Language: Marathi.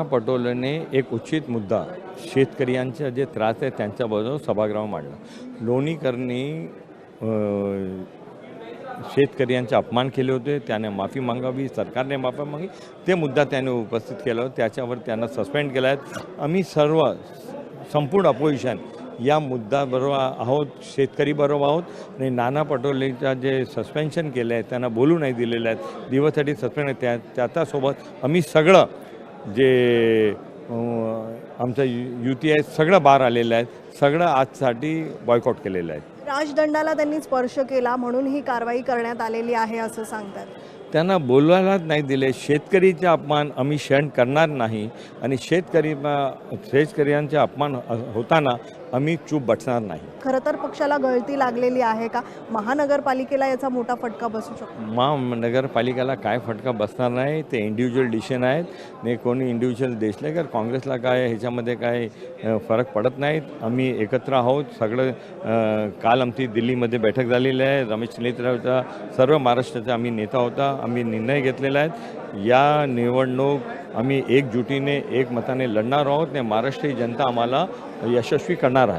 पटोलेने एक उचित मुद्दा शेतकऱ्यांचा जे त्रास आहे त्यांच्याबरोबर सभागृहात मांडला। लोणीकरनी शेतकऱ्यांचे अपमान केले होते, त्याने माफी मागावी, सरकारने माफी मागावी, ते मुद्दा त्याने उपस्थित केला, त्याच्यावर त्यांना सस्पेंड केला आहे। आम्ही सर्व संपूर्ण अपोजिशन या मुद्द्याबरोबर आहोत, शेतकरी बरोबर आहोत आणि नाना पटोलेचा जे सस्पेन्शन केलं आहे त्यांना बोलू नाही दिलेलं आहे, दिवससाठी सस्पेंड आहे, त्याच्यासोबत आम्ही सगळं जे आमचं युती आहे सगळं बाहेर आलेलं आहे, सगळं आजसाठी बॉयकॉट केलेलं आहे। राजदंडाला त्यांनी स्पर्श केला म्हणून ही कारवाई करण्यात आलेली आहे असं सांगतात। त्यांना बोलवायलाच नाही दिले। शेतकरीचा अपमान आम्ही सहन करणार नाही आणि शेतकऱ्यांचा अपमान होताना आम्ही चूप बसणार नाही। खरं तर पक्षाला गळती लागलेली आहे का? महानगरपालिकेला याचा मोठा फटका बसू शकतो? महानगरपालिकेला काय फटका बसणार नाही, ते इंडिव्हिज्युअल डिसिजन आहेत, नाही कोणी इंडिव्हिज्युअल देशले का काँग्रेसला काय ह्याच्यामध्ये काय फरक पडत नाहीत। आम्ही एकत्र आहोत सगळं। काल आमची दिल्लीमध्ये बैठक झालेली आहे, रमेश नेत्राचा सर्व महाराष्ट्राचा आम्ही नेता होता, आम्ही निर्णय घेतलेला आहे। या निवडणूक आम्ही एकजुटीने एक मताने लढणार आहोत आणि महाराष्ट्रीय जनता आम्हाला यशस्वी करणार आहे।